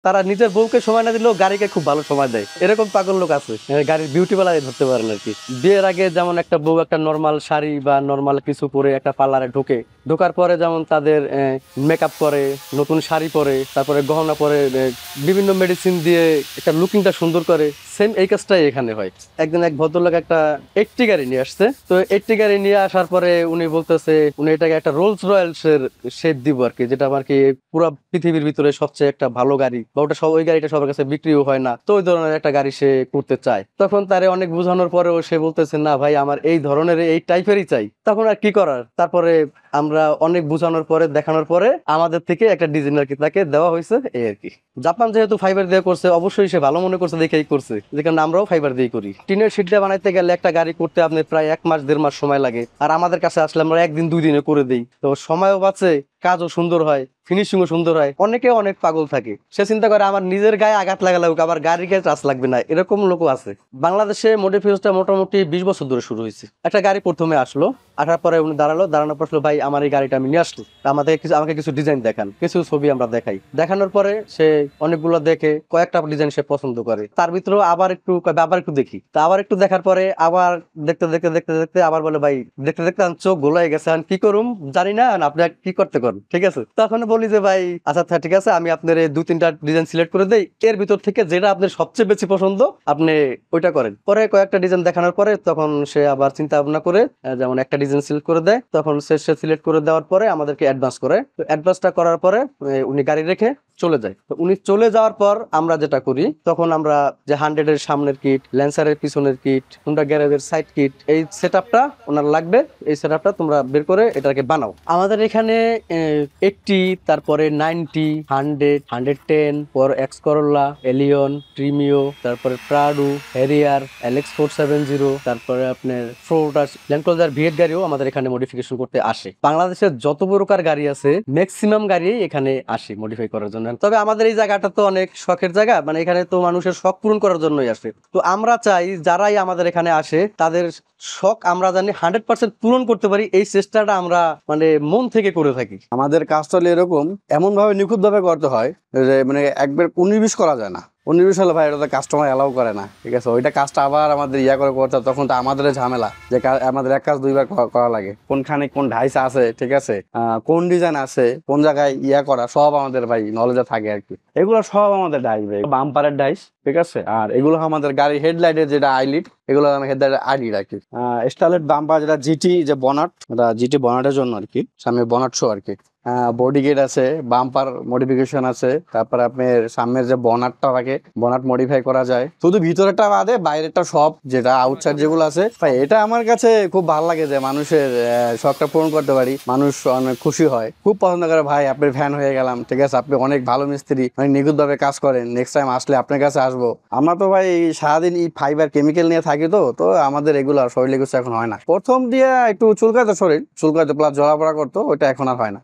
তারা নিজের বউকে সময় না দিলেও গাড়িকে খুব ভালো সময় দেয়, এরকম পাগল লোক আছে। গাড়ির বিউটি পার্লারে ধরতে পারেন আর কি। বিয়ের আগে যেমন একটা বউ একটা নর্মাল শাড়ি বা নর্মাল কিছু পরে একটা পার্লারে ঢোকার পরে যেমন তাদের মেকআপ করে, নতুন শাড়ি পরে, তারপরে গহনা পরে, বিভিন্ন মেডিসিন দিয়ে একটা লুকিংটা সুন্দর করে, সেম এই কাজটাই এখানে হয়। একদিন এক ভদ্রলোক একটা 80 গাড়ি নিয়ে আসছে। তো 80 গাড়ি নিয়ে আসার পরে উনি বলতেছে উনি এটাকে একটা রোলস রয়্যালস এর শেপ দিব আর কি, যেটা আর কি পুরো পৃথিবীর ভিতরে সবচেয়ে একটা ভালো গাড়ি, বা ওটা সব ওই গাড়িটা সবার কাছে বিক্রিও হয় না, তো ওই ধরনের একটা গাড়ি সে করতে চায়। তখন তারে অনেক বোঝানোর পরেও সে বলতেছে না ভাই আমার এই ধরনের এই টাইপেরই চাই। তখন আর কি করার, তারপরে আমরা অনেক বোঝানোর পরে দেখানোর পরে আমাদের থেকে একটা ডিজাইন আর কি তাকে দেওয়া হয়েছে, এই আর কি। জাপান যেহেতু ফাইবার দিয়ে করছে, অবশ্যই সে ভালো মনে করছে দেখেই করছে, যেখানে আমরাও ফাইবার দিয়ে করি। টিনের শিটটা বানাইতে গেলে একটা গাড়ি করতে আপনি প্রায় 1 মাস 1.5 মাস সময় লাগে, আর আমাদের কাছে আসলে আমরা 1 দিন 2 দিনে করে দিই। তো সময়ও বাঁচে, কাজও সুন্দর হয়, ফিনিশিংও সুন্দর হয়। অনেকে অনেক পাগল থাকে, সে চিন্তা করে আমার নিজের গায়ে আঘাত লাগালে আবার গাড়ির গায়ে টাচ লাগবে না, এরকম লোকও আছে। বাংলাদেশে মডিফিকেশনটা মোটামুটি 20 বছর ধরে শুরু হয়েছে। একটা গাড়ি প্রথমে আসলো, আসার পরে উনি দাঁড়ানোর পর ভাই আমার এই গাড়িটা আমি নিয়ে আসলো, আমাকে কিছু ডিজাইন দেখান, কিছু ছবি আমরা দেখাই। দেখানোর পরে সে অনেকগুলো দেখে কয়েকটা ডিজাইন সে পছন্দ করে, তার ভিতরেও আবার একটু দেখি। তা আবার একটু দেখার পরে আবার দেখতে দেখতে দেখতে দেখতে আবার বলে ভাই দেখতে দেখতে আমার চোখ গোলাই গেছে, আমি কি করুম জানি না, আপনি কি করতে করুন, ঠিক আছে। তখন বলি যে ভাই আচ্ছা ঠিক আছে, আমি আপনার 2-3টা ডিজাইন সিলেক্ট করে দেই, এর ভিতর থেকে যেটা আপনার সবচেয়ে বেশি পছন্দ আপনি ওইটা করেন। পরে কয়েকটা ডিজাইন দেখানোর পরে তখন সে আবার চিন্তা ভাবনা করে যেমন একটা ডিজাইন সিলেক্ট করে দেয়, তখন সে সিলেক্ট করে দেওয়ার পরে আমাদেরকে অ্যাডভান্স করে। তো অ্যাডভান্সটা করার পরে উনি গাড়ি রেখে চলে যায়। তো উনি চলে যাওয়ার পর আমরা যেটা করি, তখন আমরা যে 100-এর সামনের কিট, ল্যান্সারের পিছনের কিট, হুন্ডা গ্যারেজের সাইড কিট, এই সেটআপটা ওনার লাগবে, এই সেটআপটা তোমরা বের করে এটাকে বানাও। আমাদের এখানে 80, তারপরে 90, 100, 110, পর এক্স করোলা, এলিয়ন, প্রিমিও, তারপরে প্রাডু, হ্যারিয়ার, এলএক্স 470, তারপরে আপনার ফোর্টাস, ল্যান্ড ক্রুজার ভিএট গাড়িও আমাদের এখানে মডিফিকেশন করতে আসে। বাংলাদেশের যত প্রকার গাড়ি আছে ম্যাক্সিমাম গাড়ি এখানে আসে মডিফাই করার জন্য। তবে আমাদের এই জায়গাটা তো অনেক শখের জায়গা, মানে এখানে তো মানুষের শখ পূরণ করার জন্যই আসে। তো আমরা চাই যারাই আমাদের এখানে আসে তাদের শখ আমরা জানি 100% পূরণ করতে পারি, এই চেষ্টাটা আমরা মানে মন থেকে করে থাকি। আমাদের কাজটা হলো এরকম, এমন ভাবে নিখুঁত ভাবে করতে হয় যে মানে একবার 19-20 করা যায় না। 19-20 হলে ভাই এটা কাস্টমার অ্যালাউ করে না, ঠিক আছে। ওইটা কাজটা আবার আমাদের করে করতে হয়, তখন তো আমাদের ঝামেলা যে আমাদের এক কাজ দুইবার করা লাগে। কোনখানে কোন ঢাইসা আছে, ঠিক আছে, কোন ডিজাইন আছে, কোন জায়গায় করা, সব আমাদের ভাই নলেজে থাকে আর কি। এগুলো সব আমাদের ডাইস ভাই, বাম্পারের ডাইস, ঠিক আছে। আর এগুলো আমাদের গাড়ির হেডলাইটের যেটা আইলিট, এগুলো আমি হেডলাইটের আইলিট আর কি। স্টারলেট বাম্পার যেটা জিটি, যে বনাট, এটা জিটি বনাটের জন্য আর কি, সামনে বনাট শো আর কি। বডি গেট আছে, বাম্পার মডিফিকেশন আছে, তারপরে আপনার সামনের যে বনাটটা থাকে, বনাট মডিফাই করা যায়। শুধু ভিতরেরটা বাদে বাইরেরটা সব যেটা আউটসাইড যেগুলো আছে ভাই, এটা আমার কাছে খুব ভালো লাগে যে মানুষের শখটা পূরণ করতে পারি, মানুষ অনেক খুশি হয়, খুব পছন্দ করে। ভাই আপনার ফ্যান হয়ে গেলাম, ঠিক আছে, আপনি অনেক ভালো মিস্ত্রি, অনেক নিখুঁত ভাবে কাজ করেন, নেক্সট টাইম আসলে আপনার কাছে আসবো। আমরা তো ভাই সারাদিন এই ফাইবার কেমিক্যাল নিয়ে থাকি, তো আমাদের এগুলো শরীরে কিছু এখন হয় না। প্রথম দিয়ে একটু চুলকাতে, শরীর চুলকাতে প্লাস জ্বলা পড়া করতো, ওইটা এখন আর হয় না।